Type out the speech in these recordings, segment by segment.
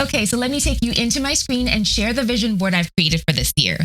Okay, so let me take you into my screen and share the vision board I've created for this year.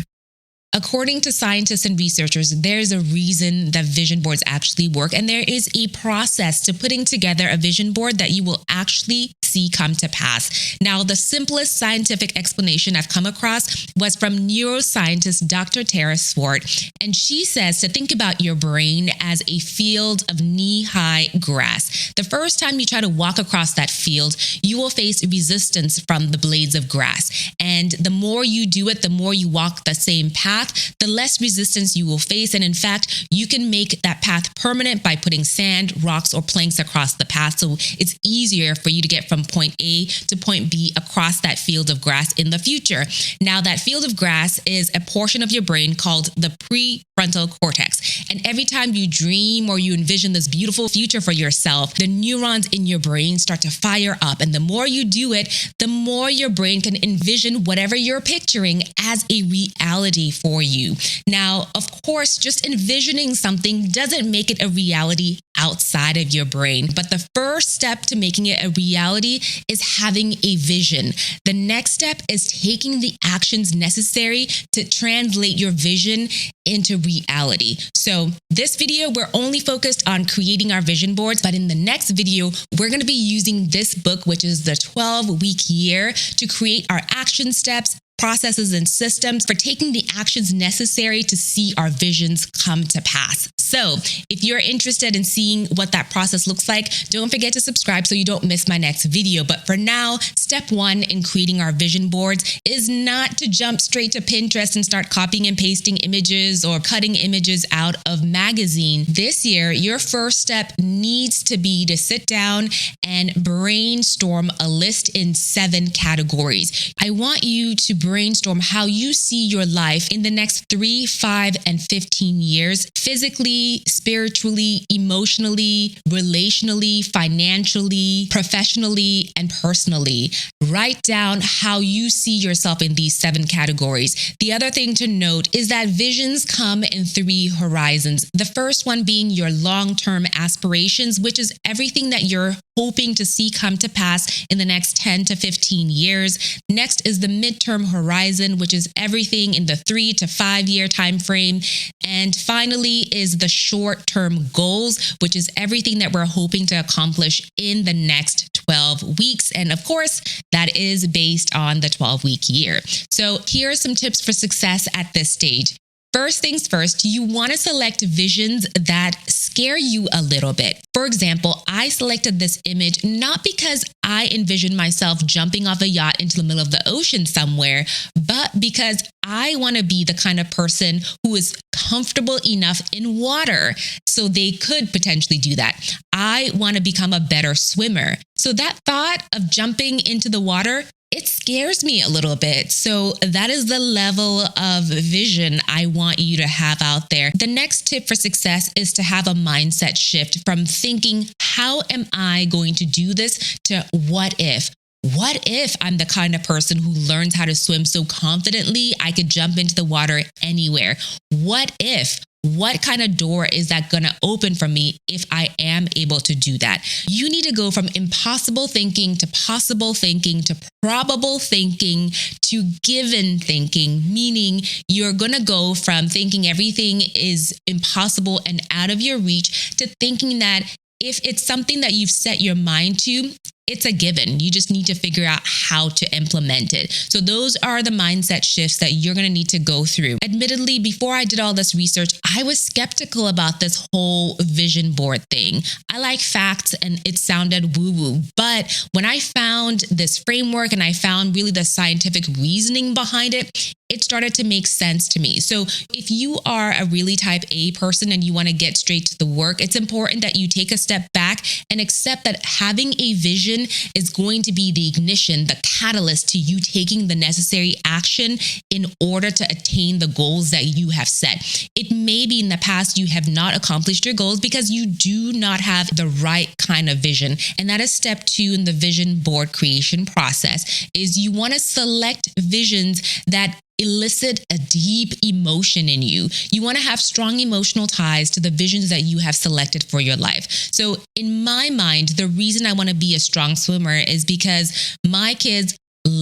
According to scientists and researchers, there's a reason that vision boards actually work, and there is a process to putting together a vision board that you will actually see come to pass. Now, the simplest scientific explanation I've come across was from neuroscientist Dr. Tara Swart, and she says to think about your brain as a field of knee-high grass. The first time you try to walk across that field, you will face resistance from the blades of grass, and the more you do it, the more you walk the same path, the less resistance you will face. And in fact, you can make that path permanent by putting sand, rocks, or planks across the path. So it's easier for you to get from point A to point B across that field of grass in the future. Now, that field of grass is a portion of your brain called the prefrontal cortex. And every time you dream or you envision this beautiful future for yourself, the neurons in your brain start to fire up. And the more you do it, the more your brain can envision whatever you're picturing as a reality for you. Now, of course, just envisioning something doesn't make it a reality outside of your brain. But the first step to making it a reality is having a vision. The next step is taking the actions necessary to translate your vision into reality. So this video, we're only focused on creating our vision boards, but in the next video, we're going to be using this book, which is the 12-week year, to create our action steps, processes, and systems for taking the actions necessary to see our visions come to pass. So if you're interested in seeing what that process looks like, don't forget to subscribe so you don't miss my next video. But for now, step one in creating our vision boards is not to jump straight to Pinterest and start copying and pasting images or cutting images out of magazine. This year, your first step needs to be to sit down and brainstorm a list in 7 categories. I want you to brainstorm how you see your life in the next 3, 5, and 15 years, physically, spiritually, emotionally, relationally, financially, professionally, and personally. Write down how you see yourself in these 7 categories. The other thing to note is that visions come in 3 horizons. The first one being your long-term aspirations, which is everything that you're hoping to see come to pass in the next 10 to 15 years. Next is the midterm horizon, which is everything in the 3 to 5 year time frame. And finally is the short-term goals, which is everything that we're hoping to accomplish in the next 12 weeks. And of course, that is based on the 12-week year. So here are some tips for success at this stage. First things first, you want to select visions that scare you a little bit. For example, I selected this image not because I envision myself jumping off a yacht into the middle of the ocean somewhere, but because I want to be the kind of person who is comfortable enough in water so they could potentially do that. I want to become a better swimmer. So that thought of jumping into the water, it scares me a little bit. So that is the level of vision I want you to have out there. The next tip for success is to have a mindset shift from thinking, how am I going to do this, to what if? What if I'm the kind of person who learns how to swim so confidently I could jump into the water anywhere? What if? What kind of door is that going to open for me if I am able to do that? You need to go from impossible thinking to possible thinking to probable thinking to given thinking, meaning you're going to go from thinking everything is impossible and out of your reach to thinking that if it's something that you've set your mind to, it's a given. You just need to figure out how to implement it. So those are the mindset shifts that you're going to need to go through. Admittedly, before I did all this research, I was skeptical about this whole vision board thing. I like facts and it sounded woo-woo. But when I found this framework and I found really the scientific reasoning behind it, it started to make sense to me. So if you are a really type A person and you want to get straight to the work, it's important that you take a step back and accept that having a vision is going to be the ignition, the catalyst to you taking the necessary action in order to attain the goals that you have set. It may be in the past you have not accomplished your goals because you do not have the right kind of vision. And that is step 2 in the vision board creation process, is you want to select visions that elicit a deep emotion in you. You want to have strong emotional ties to the visions that you have selected for your life. So in my mind, the reason I want to be a strong swimmer is because my kids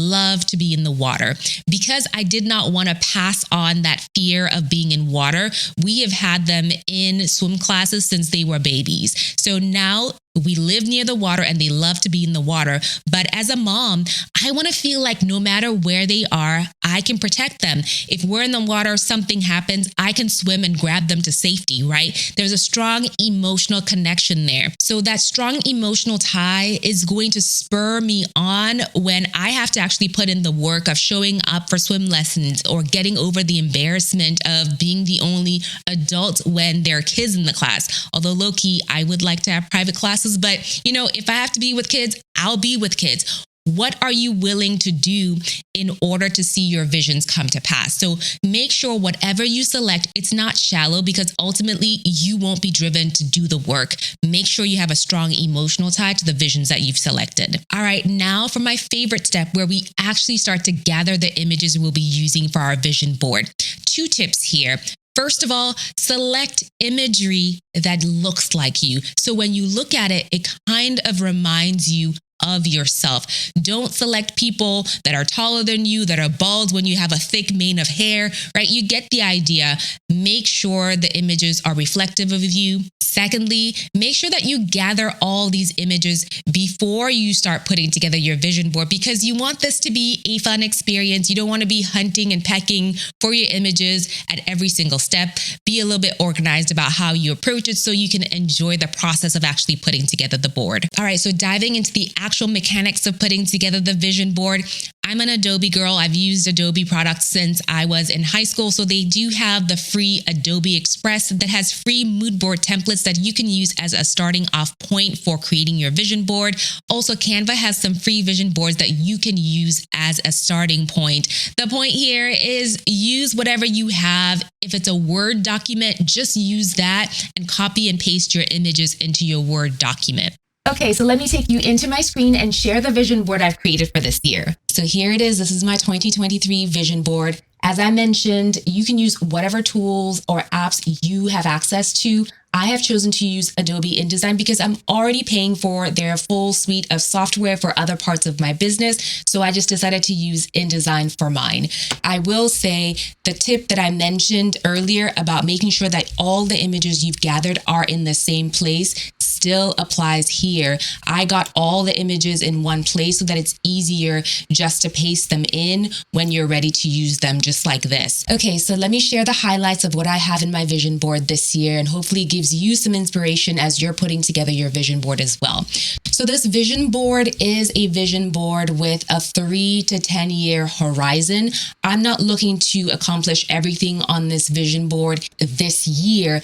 love to be in the water. Because I did not want to pass on that fear of being in water, we have had them in swim classes since they were babies. So now we live near the water and they love to be in the water. But as a mom, I want to feel like no matter where they are, I can protect them. If we're in the water, something happens, I can swim and grab them to safety, right? There's a strong emotional connection there. So that strong emotional tie is going to spur me on when I have to actually put in the work of showing up for swim lessons or getting over the embarrassment of being the only adult when there are kids in the class. Although low-key, I would like to have private classes, but if I have to be with kids, I'll be with kids. What are you willing to do in order to see your visions come to pass? So make sure whatever you select, it's not shallow, because ultimately you won't be driven to do the work. Make sure you have a strong emotional tie to the visions that you've selected. All right, now for my favorite step, where we actually start to gather the images we'll be using for our vision board. 2 tips here. First of all, select imagery that looks like you. So when you look at it, it kind of reminds you of yourself. Don't select people that are taller than you, that are bald when you have a thick mane of hair, right? You get the idea. Make sure the images are reflective of you. Secondly, make sure that you gather all these images before you start putting together your vision board, because you want this to be a fun experience. You don't want to be hunting and pecking for your images at every single step. Be a little bit organized about how you approach it so you can enjoy the process of actually putting together the board. All right, so diving into the actual mechanics of putting together the vision board. I'm an Adobe girl. I've used Adobe products since I was in high school. So they do have the free Adobe Express that has free mood board templates that you can use as a starting off point for creating your vision board. Also, Canva has some free vision boards that you can use as a starting point. The point here is use whatever you have. If it's a Word document, just use that and copy and paste your images into your Word document. Okay, so let me take you into my screen and share the vision board I've created for this year. So here it is. This is my 2023 vision board. As I mentioned, you can use whatever tools or apps you have access to. I have chosen to use Adobe InDesign because I'm already paying for their full suite of software for other parts of my business. So I just decided to use InDesign for mine. I will say the tip that I mentioned earlier about making sure that all the images you've gathered are in the same place still applies here. I got all the images in one place so that it's easier just to paste them in when you're ready to use them, just like this. Okay, so let me share the highlights of what I have in my vision board this year, and hopefully it gives you some inspiration as you're putting together your vision board as well. So this vision board is a vision board with a 3 to 10 year horizon. I'm not looking to accomplish everything on this vision board this year,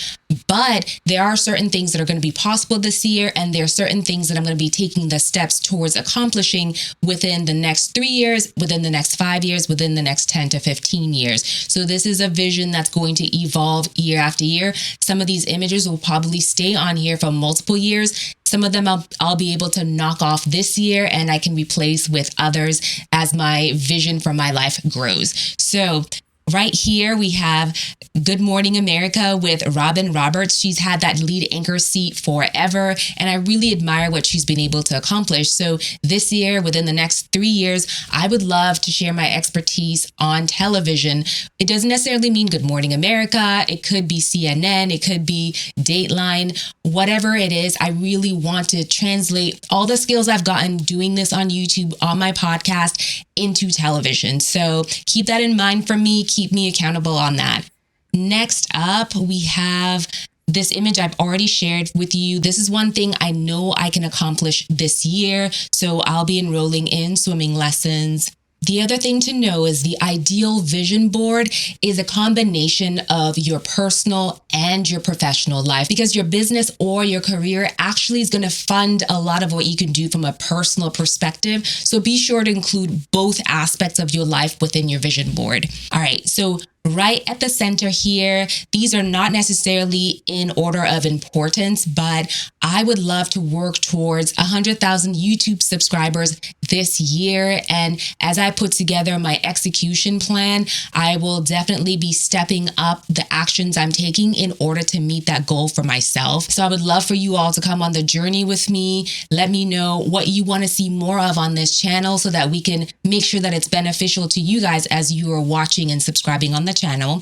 but there are certain things that are going to be possible this year, and there are certain things that I'm going to be taking the steps towards accomplishing within the next 3 years, within the next 5 years, within the next 10 to 15 years. So this is a vision that's going to evolve year after year. Some of these images will probably stay on here for multiple years. Some of them I'll be able to knock off this year, and I can replace with others as my vision for my life grows. So right here, we have Good Morning America with Robin Roberts. She's had that lead anchor seat forever, and I really admire what she's been able to accomplish. So this year, within the next 3 years, I would love to share my expertise on television. It doesn't necessarily mean Good Morning America. It could be CNN. It could be Dateline. Whatever it is, I really want to translate all the skills I've gotten doing this on YouTube, on my podcast, into television. So keep that in mind for me. Keep me accountable on that. Next up, we have this image I've already shared with you. This is one thing I know I can accomplish this year. So I'll be enrolling in swimming lessons. The other thing to know is the ideal vision board is a combination of your personal and your professional life, because your business or your career actually is going to fund a lot of what you can do from a personal perspective. So be sure to include both aspects of your life within your vision board. All right. So right at the center here. These are not necessarily in order of importance, but I would love to work towards 100,000 YouTube subscribers this year. And as I put together my execution plan, I will definitely be stepping up the actions I'm taking in order to meet that goal for myself. So I would love for you all to come on the journey with me. Let me know what you want to see more of on this channel so that we can make sure that it's beneficial to you guys as you are watching and subscribing on the channel.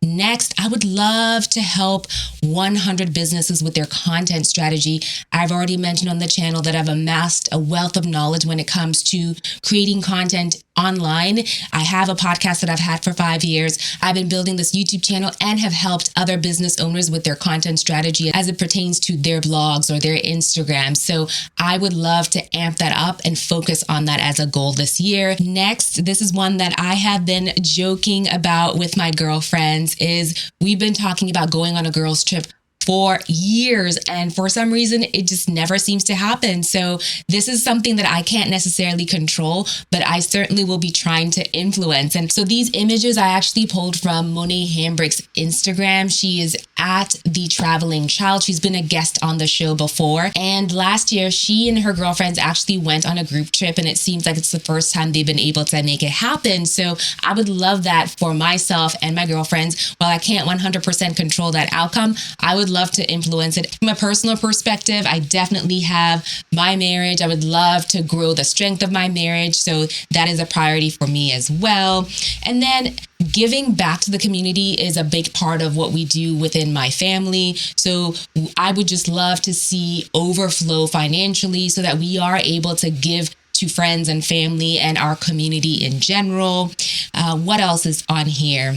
Next, I would love to help 100 businesses with their content strategy. I've already mentioned on the channel that I've amassed a wealth of knowledge when it comes to creating content online. I have a podcast that I've had for 5 years. I've been building this YouTube channel and have helped other business owners with their content strategy as it pertains to their blogs or their Instagram. So I would love to amp that up and focus on that as a goal this year. Next, this is one that I have been joking about with my girlfriends, is we've been talking about going on a girls' trip for years, and for some reason it just never seems to happen. So this is something that I can't necessarily control, but I certainly will be trying to influence. And so these images I actually pulled from Monet Hambrick's Instagram. She is at The Traveling Child. She's been a guest on the show before, and last year she and her girlfriends actually went on a group trip, and it seems like it's the first time they've been able to make it happen. So I would love that for myself and my girlfriends. While I can't 100% control that outcome, I would love to influence it. From a personal perspective, I definitely have my marriage. I would love to grow the strength of my marriage. So that is a priority for me as well. And then giving back to the community is a big part of what we do within my family. So I would just love to see overflow financially so that we are able to give to friends and family and our community in general. What else is on here?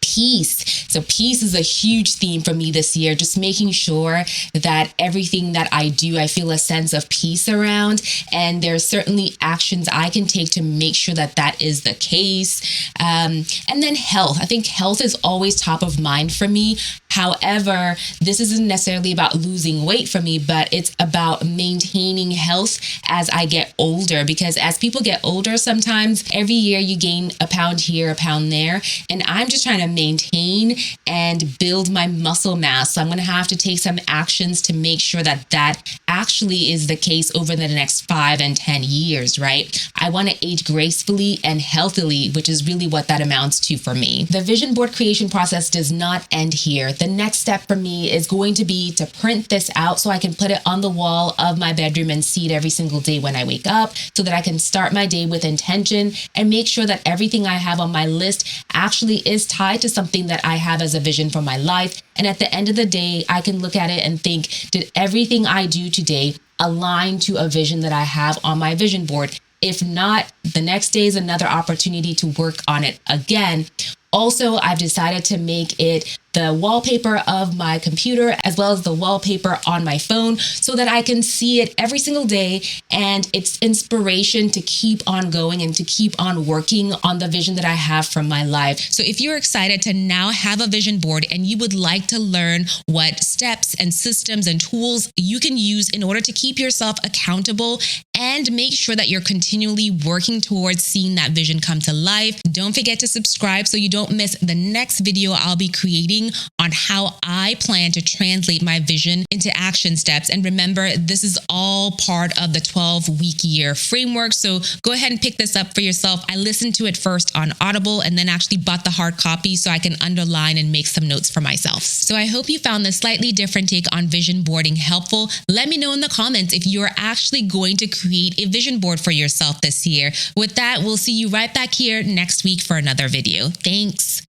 Peace. So peace is a huge theme for me this year, just making sure that everything that I do, I feel a sense of peace around. And there's certainly actions I can take to make sure that that is the case. And then health. I think health is always top of mind for me. However, this isn't necessarily about losing weight for me, but it's about maintaining health as I get older, because as people get older, sometimes every year you gain a pound here, a pound there, and I'm just trying to maintain and build my muscle mass. So I'm going to have to take some actions to make sure that that actually is the case over the next 5 and 10 years, right? I want to age gracefully and healthily, which is really what that amounts to for me. The vision board creation process does not end here. The next step for me is going to be to print this out so I can put it on the wall of my bedroom and see it every single day when I wake up, so that I can start my day with intention and make sure that everything I have on my list actually is tied to something that I have as a vision for my life. And at the end of the day, I can look at it and think, did everything I do today align to a vision that I have on my vision board? If not, the next day is another opportunity to work on it again. Also, I've decided to make it the wallpaper of my computer as well as the wallpaper on my phone so that I can see it every single day, and it's inspiration to keep on going and to keep on working on the vision that I have from my life. So if you're excited to now have a vision board and you would like to learn what steps and systems and tools you can use in order to keep yourself accountable and make sure that you're continually working towards seeing that vision come to life, don't forget to subscribe so you don't miss the next video I'll be creating on how I plan to translate my vision into action steps. And remember, this is all part of the 12-week year framework. So go ahead and pick this up for yourself. I listened to it first on Audible and then actually bought the hard copy so I can underline and make some notes for myself. So I hope you found this slightly different take on vision boarding helpful. Let me know in the comments if you're actually going to create a vision board for yourself this year. With that, we'll see you right back here next week for another video. Thanks.